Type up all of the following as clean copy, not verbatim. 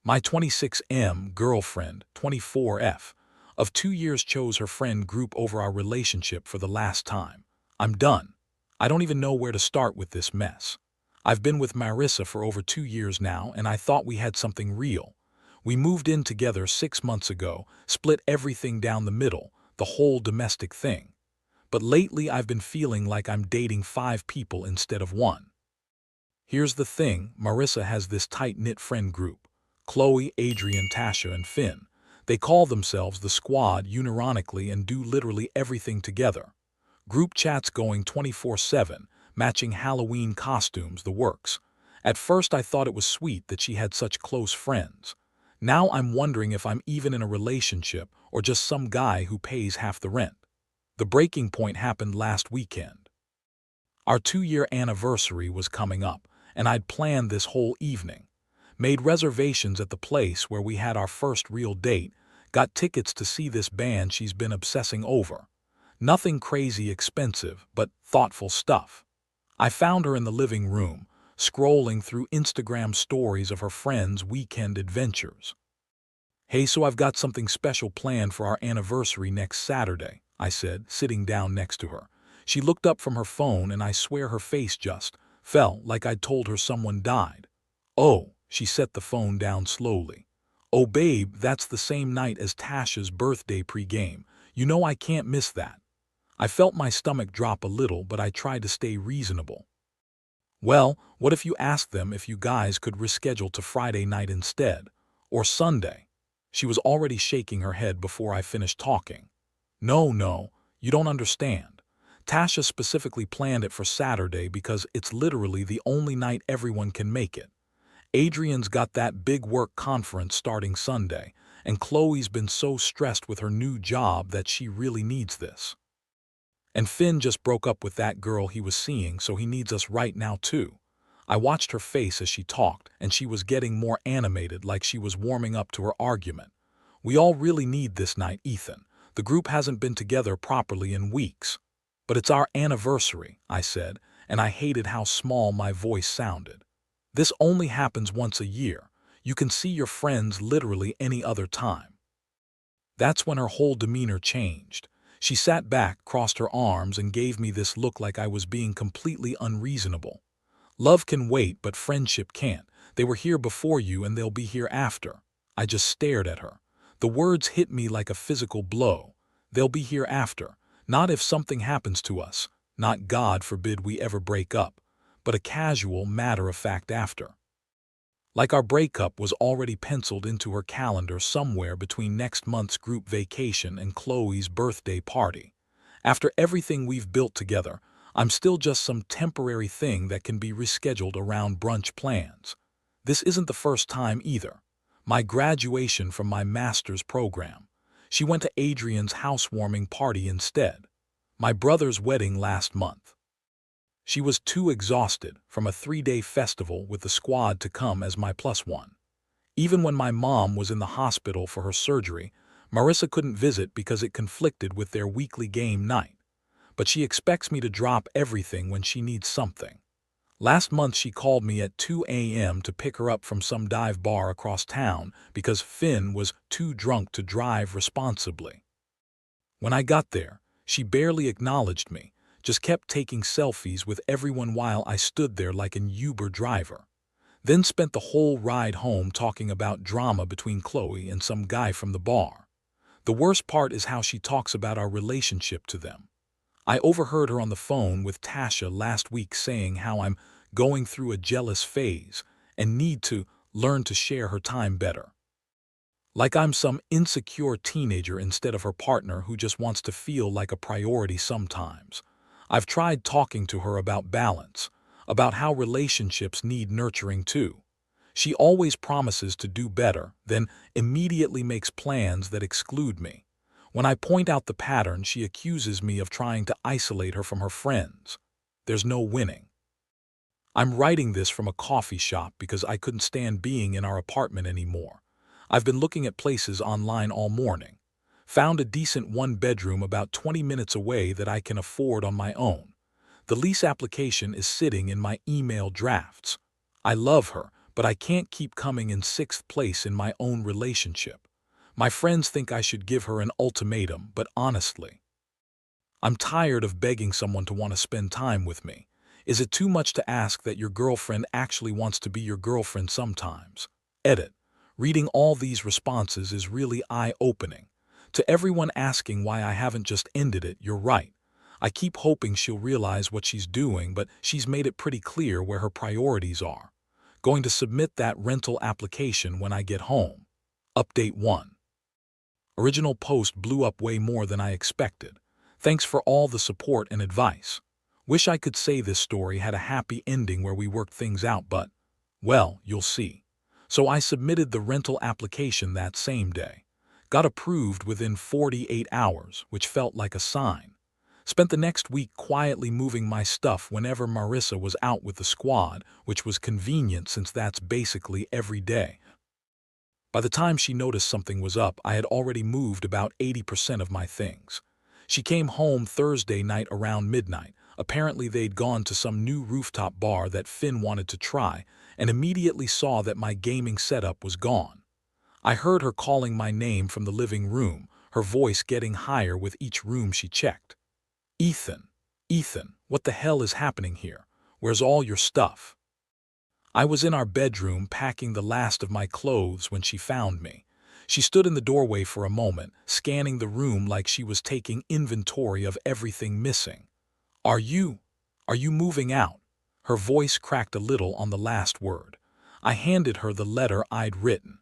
My 26M girlfriend, 24F, of 2 years chose her friend group over our relationship for the last time. I'm done. I don't even know where to start with this mess. I've been with Marissa for over 2 years now, and I thought we had something real. We moved in together 6 months ago, split everything down the middle, the whole domestic thing. But lately I've been feeling like I'm dating 5 people instead of 1. Here's the thing, Marissa has this tight-knit friend group. Qley, Adrian, Tasha, and Finn. They call themselves the Squad unironically and do literally everything together. Group chats going 24/7, matching Halloween costumes, the works. At first I thought it was sweet that she had such close friends. Now I'm wondering if I'm even in a relationship or just some guy who pays half the rent. The breaking point happened last weekend. Our 2-year anniversary was coming up, and I'd planned this whole evening. Made reservations at the place where we had our first real date, got tickets to see this band she's been obsessing over. Nothing crazy expensive, but thoughtful stuff. I found her in the living room, scrolling through Instagram stories of her friends' weekend adventures. "Hey, so I've got something special planned for our anniversary next Saturday," I said, sitting down next to her. She looked up from her phone and I swear her face just fell like I'd told her someone died. "Oh," she set the phone down slowly. "Oh babe, that's the same night as Tasha's birthday pregame. You know I can't miss that." I felt my stomach drop a little, but I tried to stay reasonable. "Well, what if you asked them if you guys could reschedule to Friday night instead? Or Sunday?" She was already shaking her head before I finished talking. No, you don't understand. Tasha specifically planned it for Saturday because it's literally the only night everyone can make it. Adrian's got that big work conference starting Sunday, and Chloe's been so stressed with her new job that she really needs this. And Finn just broke up with that girl he was seeing, so he needs us right now too. I watched her face as she talked, and she was getting more animated, like she was warming up to her argument. "We all really need this night, Ethan. The group hasn't been together properly in weeks." "But it's our anniversary," I said, and I hated how small my voice sounded. "This only happens once a year. You can see your friends literally any other time." That's when her whole demeanor changed. She sat back, crossed her arms, and gave me this look like I was being completely unreasonable. "Love can wait, but friendship can't. They were here before you and they'll be here after." I just stared at her. The words hit me like a physical blow. They'll be here after. Not if something happens to us. Not, God forbid, we ever break up. But a casual, matter-of-fact after. Like our breakup was already penciled into her calendar somewhere between next month's group vacation and Chloe's birthday party. After everything we've built together, I'm still just some temporary thing that can be rescheduled around brunch plans. This isn't the first time either. My graduation from my master's program. She went to Adrian's housewarming party instead. My brother's wedding last month. She was too exhausted from a 3-day festival with the squad to come as my +1. Even when my mom was in the hospital for her surgery, Marissa couldn't visit because it conflicted with their weekly game night. But she expects me to drop everything when she needs something. Last month she called me at 2 a.m. to pick her up from some dive bar across town because Finn was too drunk to drive responsibly. When I got there, she barely acknowledged me, just kept taking selfies with everyone while I stood there like an Uber driver. Then spent the whole ride home talking about drama between Qley and some guy from the bar. The worst part is how she talks about our relationship to them. I overheard her on the phone with Tasha last week saying how I'm going through a jealous phase and need to learn to share her time better. Like I'm some insecure teenager instead of her partner who just wants to feel like a priority sometimes. I've tried talking to her about balance, about how relationships need nurturing too. She always promises to do better, then immediately makes plans that exclude me. When I point out the pattern, she accuses me of trying to isolate her from her friends. There's no winning. I'm writing this from a coffee shop because I couldn't stand being in our apartment anymore. I've been looking at places online all morning. Found a decent 1-bedroom about 20 minutes away that I can afford on my own. The lease application is sitting in my email drafts. I love her, but I can't keep coming in sixth place in my own relationship. My friends think I should give her an ultimatum, but honestly, I'm tired of begging someone to want to spend time with me. Is it too much to ask that your girlfriend actually wants to be your girlfriend sometimes? Edit. Reading all these responses is really eye-opening. To everyone asking why I haven't just ended it, you're right. I keep hoping she'll realize what she's doing, but she's made it pretty clear where her priorities are. Going to submit that rental application when I get home. Update 1. Original post blew up way more than I expected. Thanks for all the support and advice. Wish I could say this story had a happy ending where we worked things out, but, well, you'll see. So I submitted the rental application that same day. Got approved within 48 hours, which felt like a sign. Spent the next week quietly moving my stuff whenever Marissa was out with the squad, which was convenient since that's basically every day. By the time she noticed something was up, I had already moved about 80% of my things. She came home Thursday night around midnight. Apparently they'd gone to some new rooftop bar that Finn wanted to try, and immediately saw that my gaming setup was gone. I heard her calling my name from the living room, her voice getting higher with each room she checked. Ethan, Ethan, what the hell is happening here? Where's all your stuff? I was in our bedroom packing the last of my clothes when she found me. She stood in the doorway for a moment, scanning the room like she was taking inventory of everything missing. Are you moving out? Her voice cracked a little on the last word. I handed her the letter I'd written.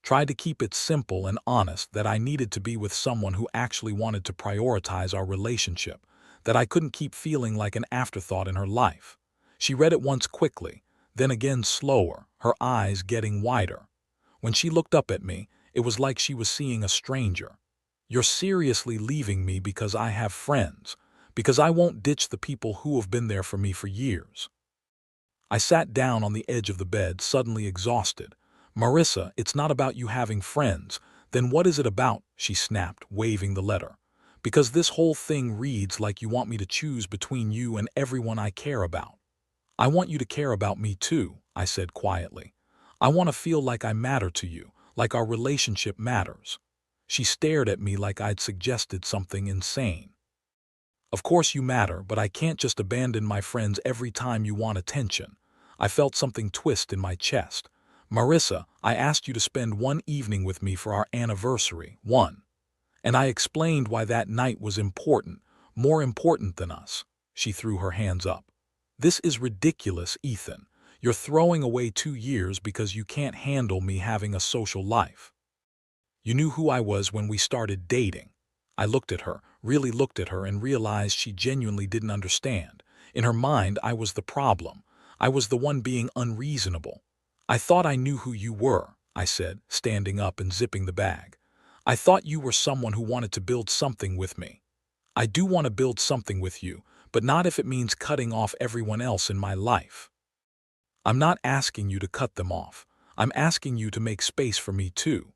Tried to keep it simple and honest, that I needed to be with someone who actually wanted to prioritize our relationship, that I couldn't keep feeling like an afterthought in her life. She read it once quickly, then again slower, her eyes getting wider. When she looked up at me, it was like she was seeing a stranger. You're seriously leaving me because I have friends, because I won't ditch the people who have been there for me for years. I sat down on the edge of the bed, suddenly exhausted. Marissa, it's not about you having friends. Then what is it about? She snapped, waving the letter. Because this whole thing reads like you want me to choose between you and everyone I care about. I want you to care about me too, I said quietly. I want to feel like I matter to you, like our relationship matters. She stared at me like I'd suggested something insane. Of course you matter, but I can't just abandon my friends every time you want attention. I felt something twist in my chest. Marissa, I asked you to spend one evening with me for our anniversary, one. And I explained why that night was important, more important than us. She threw her hands up. This is ridiculous, Ethan. You're throwing away 2 years because you can't handle me having a social life. You knew who I was when we started dating. I looked at her, really looked at her, and realized she genuinely didn't understand. In her mind, I was the problem. I was the one being unreasonable. I thought I knew who you were, I said, standing up and zipping the bag. I thought you were someone who wanted to build something with me. I do want to build something with you, but not if it means cutting off everyone else in my life. I'm not asking you to cut them off. I'm asking you to make space for me too.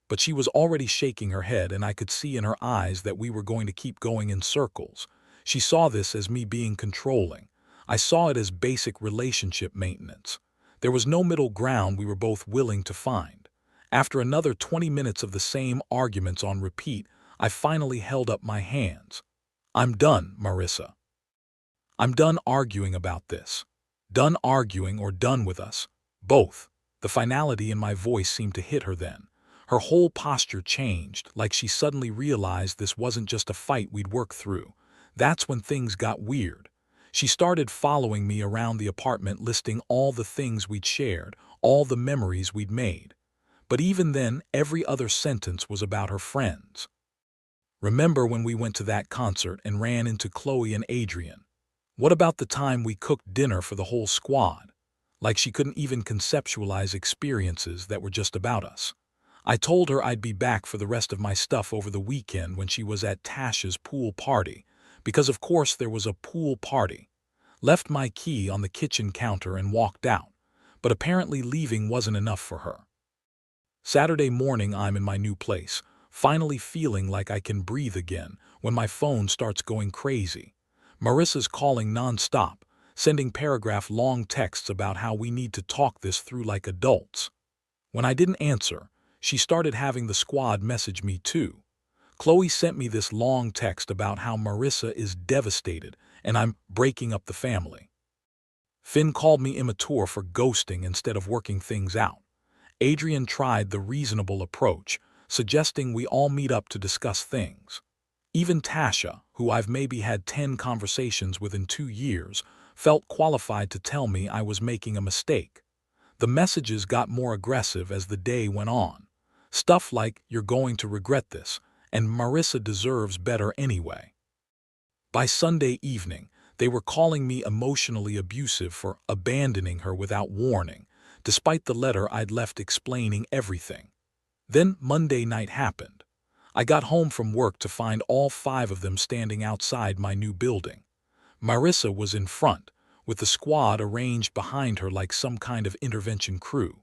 But she was already shaking her head, and I could see in her eyes that we were going to keep going in circles. She saw this as me being controlling. I saw it as basic relationship maintenance. There was no middle ground we were both willing to find. After another 20 minutes of the same arguments on repeat, I finally held up my hands. I'm done, Marissa. I'm done arguing about this. Done arguing or done with us. Both. The finality in my voice seemed to hit her then. Her whole posture changed, like she suddenly realized this wasn't just a fight we'd work through. That's when things got weird. She started following me around the apartment, listing all the things we'd shared, all the memories we'd made. But even then, every other sentence was about her friends. Remember when we went to that concert and ran into Qley and Adrian? What about the time we cooked dinner for the whole squad? Like she couldn't even conceptualize experiences that were just about us. I told her I'd be back for the rest of my stuff over the weekend when she was at Tasha's pool party, because of course there was a pool party. Left my key on the kitchen counter and walked out, but apparently leaving wasn't enough for her. Saturday morning, I'm in my new place, finally feeling like I can breathe again, when my phone starts going crazy. Marissa's calling non-stop, sending paragraph-long texts about how we need to talk this through like adults. When I didn't answer, she started having the squad message me too. Qley sent me this long text about how Marissa is devastated and I'm breaking up the family. Finn called me immature for ghosting instead of working things out. Adrian tried the reasonable approach, suggesting we all meet up to discuss things. Even Tasha, who I've maybe had 10 conversations with in 2 years, felt qualified to tell me I was making a mistake. The messages got more aggressive as the day went on. Stuff like, "You're going to regret this," and "Marissa deserves better anyway." By Sunday evening, they were calling me emotionally abusive for abandoning her without warning, despite the letter I'd left explaining everything. Then Monday night happened. I got home from work to find all 5 of them standing outside my new building. Marissa was in front, with the squad arranged behind her like some kind of intervention crew.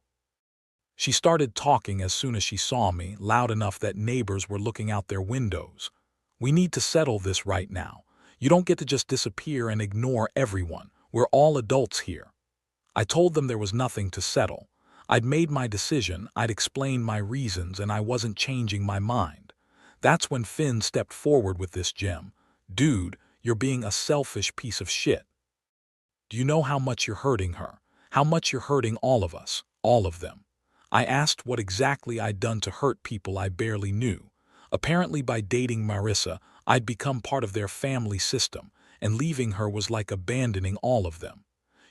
She started talking as soon as she saw me, loud enough that neighbors were looking out their windows. "We need to settle this right now. You don't get to just disappear and ignore everyone. We're all adults here." I told them there was nothing to settle. I'd made my decision, I'd explained my reasons, and I wasn't changing my mind. That's when Finn stepped forward with this gem. "Dude, you're being a selfish piece of shit. Do you know how much you're hurting her? How much you're hurting all of us, all of them?" I asked what exactly I'd done to hurt people I barely knew. Apparently by dating Marissa, I'd become part of their family system, and leaving her was like abandoning all of them.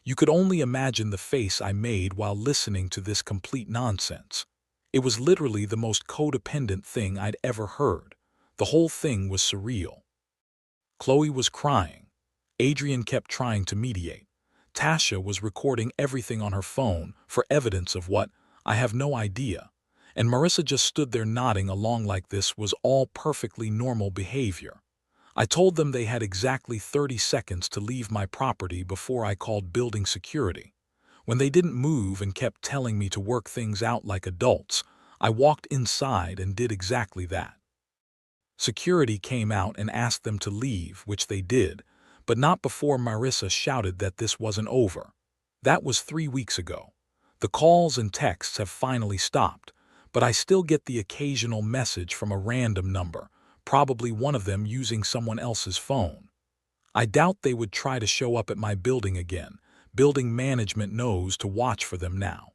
You could only imagine the face I made while listening to this complete nonsense. It was literally the most codependent thing I'd ever heard. The whole thing was surreal. Qley was crying. Adrian kept trying to mediate. Tasha was recording everything on her phone for evidence of what, I have no idea. And Marissa just stood there nodding along like this was all perfectly normal behavior. I told them they had exactly 30 seconds to leave my property before I called building security. When they didn't move and kept telling me to work things out like adults, I walked inside and did exactly that. Security came out and asked them to leave, which they did, but not before Marissa shouted that this wasn't over. That was 3 weeks ago. The calls and texts have finally stopped, but I still get the occasional message from a random number, probably one of them using someone else's phone. I doubt they would try to show up at my building again. Building management knows to watch for them now.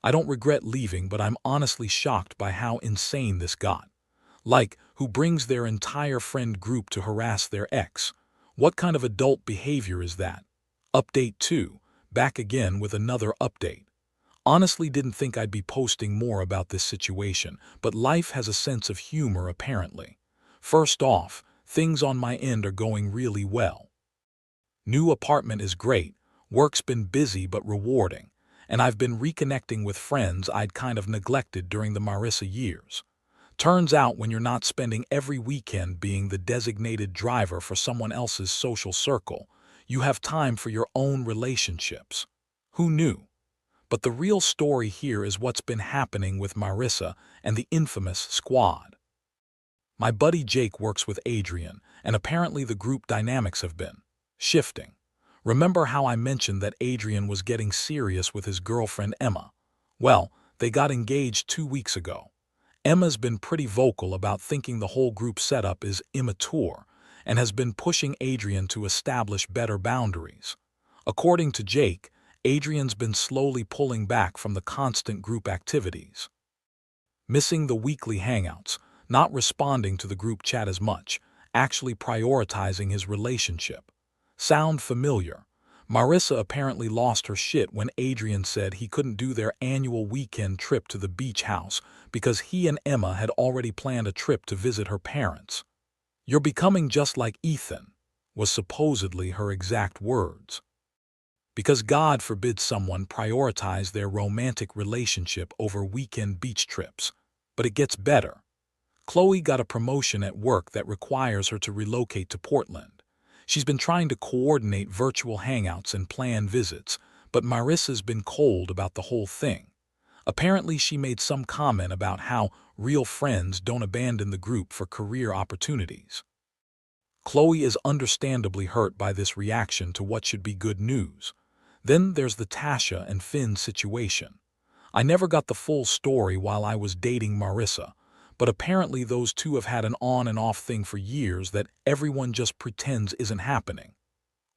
I don't regret leaving, but I'm honestly shocked by how insane this got. Like, who brings their entire friend group to harass their ex? What kind of adult behavior is that? Update 2, back again with another update. Honestly didn't think I'd be posting more about this situation, but life has a sense of humor apparently. First off, things on my end are going really well. New apartment is great, work's been busy but rewarding, and I've been reconnecting with friends I'd kind of neglected during the Marissa years. Turns out when you're not spending every weekend being the designated driver for someone else's social circle, you have time for your own relationships. Who knew? But the real story here is what's been happening with Marissa and the infamous squad. My buddy Jake works with Adrian, and apparently the group dynamics have been shifting. Remember how I mentioned that Adrian was getting serious with his girlfriend Emma? Well, they got engaged 2 weeks ago. Emma's been pretty vocal about thinking the whole group setup is immature and has been pushing Adrian to establish better boundaries. According to Jake, Adrian's been slowly pulling back from the constant group activities. Missing the weekly hangouts, not responding to the group chat as much, actually prioritizing his relationship. Sound familiar? Marissa apparently lost her shit when Adrian said he couldn't do their annual weekend trip to the beach house because he and Emma had already planned a trip to visit her parents. "You're becoming just like Ethan," was supposedly her exact words. Because God forbid someone prioritize their romantic relationship over weekend beach trips. But it gets better. Qley got a promotion at work that requires her to relocate to Portland. She's been trying to coordinate virtual hangouts and plan visits, but Marissa's been cold about the whole thing. Apparently she made some comment about how real friends don't abandon the group for career opportunities. Qley is understandably hurt by this reaction to what should be good news. Then there's the Tasha and Finn situation. I never got the full story while I was dating Marissa, but apparently those two have had an on and off thing for years that everyone just pretends isn't happening.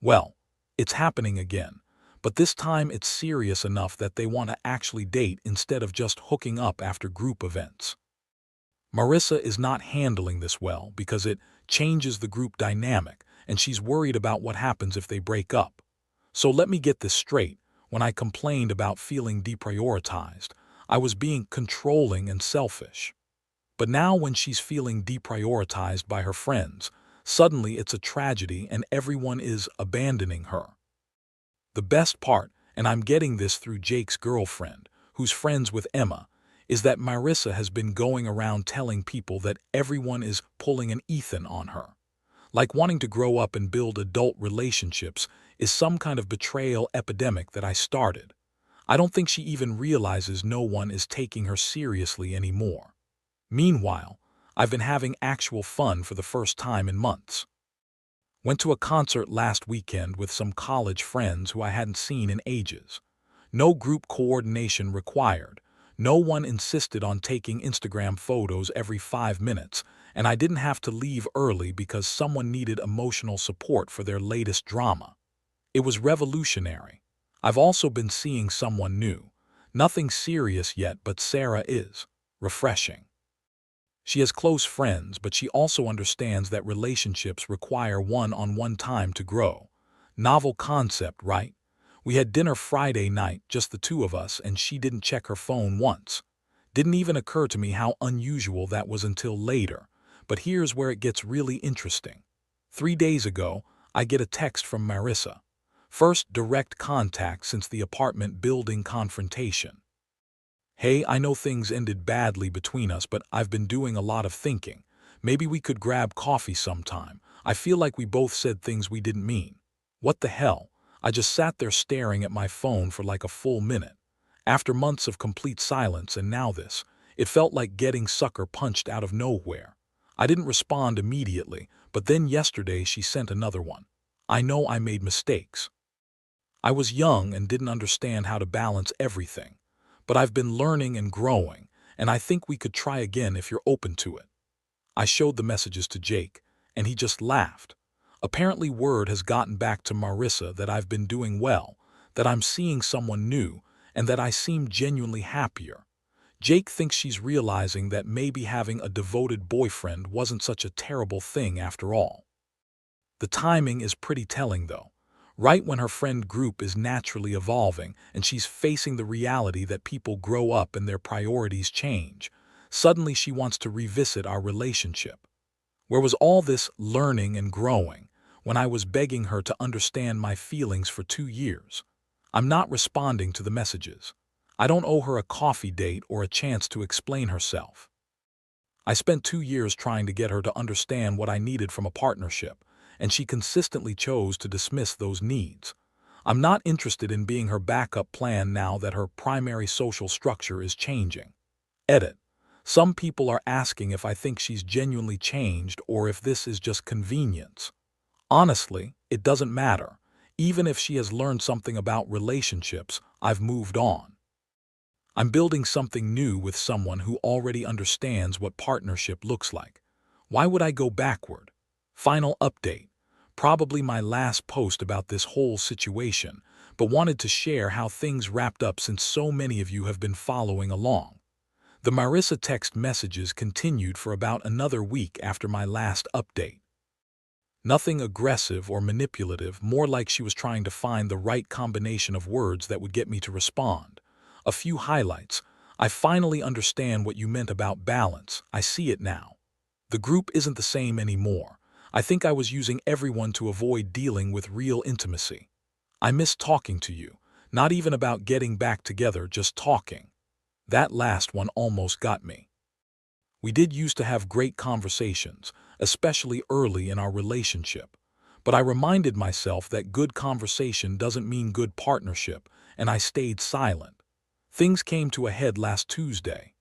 Well, it's happening again, but this time it's serious enough that they want to actually date instead of just hooking up after group events. Marissa is not handling this well because it changes the group dynamic, and she's worried about what happens if they break up. So let me get this straight. When I complained about feeling deprioritized, I was being controlling and selfish. But now when she's feeling deprioritized by her friends, suddenly it's a tragedy and everyone is abandoning her. The best part, and I'm getting this through Jake's girlfriend, who's friends with Emma, is that Marissa has been going around telling people that everyone is pulling an Ethan on her. Like wanting to grow up and build adult relationships is some kind of betrayal epidemic that I started. I don't think she even realizes no one is taking her seriously anymore. Meanwhile, I've been having actual fun for the first time in months. Went to a concert last weekend with some college friends who I hadn't seen in ages. No group coordination required. No one insisted on taking Instagram photos every 5 minutes, and I didn't have to leave early because someone needed emotional support for their latest drama. It was revolutionary. I've also been seeing someone new. Nothing serious yet, but Sarah is. Refreshing. She has close friends, but she also understands that relationships require one-on-one time to grow. Novel concept, right? We had dinner Friday night, just the two of us, and she didn't check her phone once. Didn't even occur to me how unusual that was until later. But here's where it gets really interesting. 3 days ago, I get a text from Marissa. First direct contact since the apartment building confrontation. Hey, I know things ended badly between us, but I've been doing a lot of thinking. Maybe we could grab coffee sometime. I feel like we both said things we didn't mean. What the hell? I just sat there staring at my phone for like a full minute. After months of complete silence and now this, it felt like getting sucker punched out of nowhere. I didn't respond immediately, but then yesterday she sent another one. I know I made mistakes. I was young and didn't understand how to balance everything. But I've been learning and growing, and I think we could try again if you're open to it. I showed the messages to Jake, and he just laughed. Apparently word has gotten back to Marissa that I've been doing well, that I'm seeing someone new, and that I seem genuinely happier. Jake thinks she's realizing that maybe having a devoted boyfriend wasn't such a terrible thing after all. The timing is pretty telling, though. Right when her friend group is naturally evolving and she's facing the reality that people grow up and their priorities change, suddenly she wants to revisit our relationship. Where was all this learning and growing when I was begging her to understand my feelings for 2 years? I'm not responding to the messages. I don't owe her a coffee date or a chance to explain herself. I spent 2 years trying to get her to understand what I needed from a partnership, and she consistently chose to dismiss those needs. I'm not interested in being her backup plan now that her primary social structure is changing. Edit. Some people are asking if I think she's genuinely changed or if this is just convenience. Honestly, it doesn't matter. Even if she has learned something about relationships, I've moved on. I'm building something new with someone who already understands what partnership looks like. Why would I go backward? Final update. Probably my last post about this whole situation, but wanted to share how things wrapped up since so many of you have been following along. The Marissa text messages continued for about another week after my last update. Nothing aggressive or manipulative, more like she was trying to find the right combination of words that would get me to respond. A few highlights. I finally understand what you meant about balance. I see it now. The group isn't the same anymore. I think I was using everyone to avoid dealing with real intimacy. I miss talking to you, not even about getting back together, just talking. That last one almost got me. We did used to have great conversations, especially early in our relationship. But I reminded myself that good conversation doesn't mean good partnership, and I stayed silent. Things came to a head last Tuesday.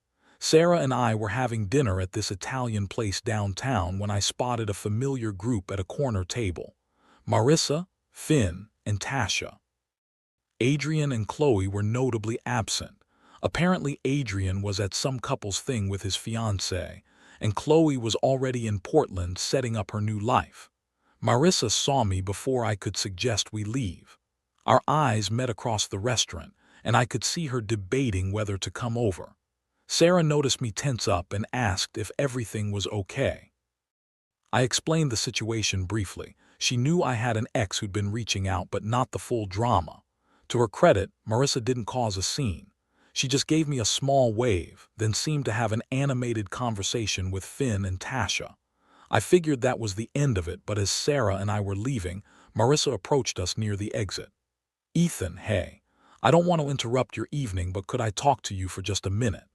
Sarah and I were having dinner at this Italian place downtown when I spotted a familiar group at a corner table. Marissa, Finn, and Tasha. Adrian and Qley were notably absent. Apparently Adrian was at some couple's thing with his fiancée, and Qley was already in Portland setting up her new life. Marissa saw me before I could suggest we leave. Our eyes met across the restaurant, and I could see her debating whether to come over. Sarah noticed me tense up and asked if everything was okay. I explained the situation briefly. She knew I had an ex who'd been reaching out, but not the full drama. To her credit, Marissa didn't cause a scene. She just gave me a small wave, then seemed to have an animated conversation with Finn and Tasha. I figured that was the end of it, but as Sarah and I were leaving, Marissa approached us near the exit. "Ethan, hey, I don't want to interrupt your evening, but could I talk to you for just a minute?"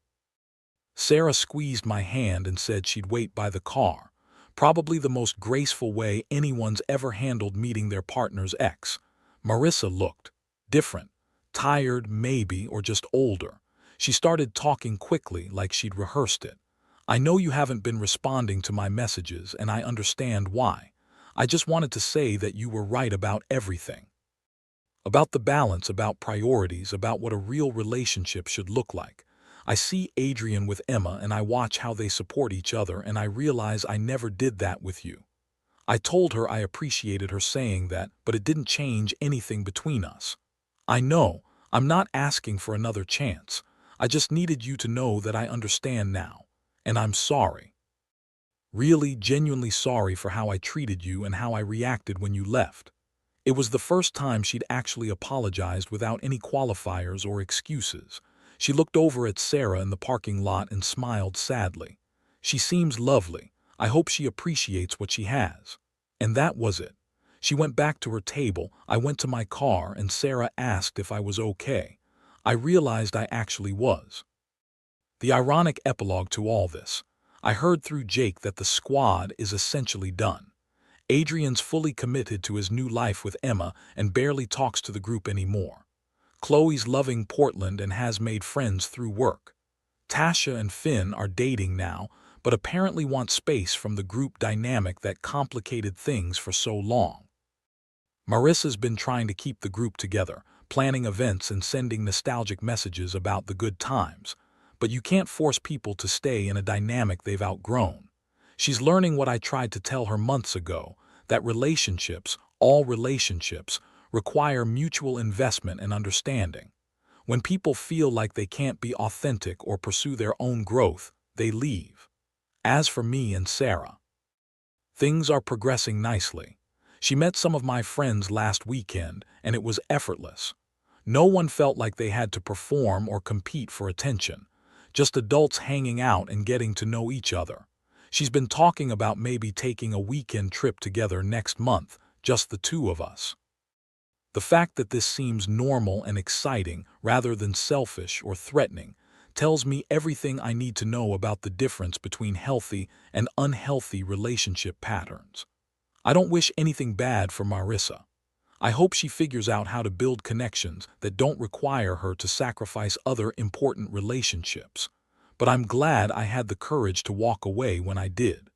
Sarah squeezed my hand and said she'd wait by the car, probably the most graceful way anyone's ever handled meeting their partner's ex. Marissa looked different, tired maybe, or just older. She started talking quickly like she'd rehearsed it. "I know you haven't been responding to my messages, and I understand why. I just wanted to say that you were right about everything. About the balance, about priorities, about what a real relationship should look like. I see Adrian with Emma and I watch how they support each other, and I realize I never did that with you." I told her I appreciated her saying that, but it didn't change anything between us. "I know, I'm not asking for another chance. I just needed you to know that I understand now. And I'm sorry. Really, genuinely sorry for how I treated you and how I reacted when you left." It was the first time she'd actually apologized without any qualifiers or excuses. She looked over at Sarah in the parking lot and smiled sadly. "She seems lovely. I hope she appreciates what she has." And that was it. She went back to her table, I went to my car, and Sarah asked if I was okay. I realized I actually was. The ironic epilogue to all this. I heard through Jake that the squad is essentially done. Adrian's fully committed to his new life with Emma and barely talks to the group anymore. Qley's loving Portland and has made friends through work. Tasha and Finn are dating now, but apparently want space from the group dynamic that complicated things for so long. Marissa's been trying to keep the group together, planning events and sending nostalgic messages about the good times. But you can't force people to stay in a dynamic they've outgrown. She's learning what I tried to tell her months ago, that relationships, all relationships, require mutual investment and understanding. When people feel like they can't be authentic or pursue their own growth, they leave. As for me and Sarah, things are progressing nicely. She met some of my friends last weekend, and it was effortless. No one felt like they had to perform or compete for attention, just adults hanging out and getting to know each other. She's been talking about maybe taking a weekend trip together next month, just the two of us. The fact that this seems normal and exciting rather than selfish or threatening tells me everything I need to know about the difference between healthy and unhealthy relationship patterns. I don't wish anything bad for Marissa. I hope she figures out how to build connections that don't require her to sacrifice other important relationships. But I'm glad I had the courage to walk away when I did.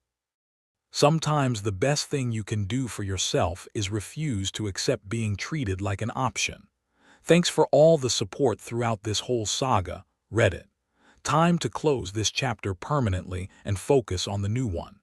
Sometimes the best thing you can do for yourself is refuse to accept being treated like an option. Thanks for all the support throughout this whole saga, Reddit. Time to close this chapter permanently and focus on the new one.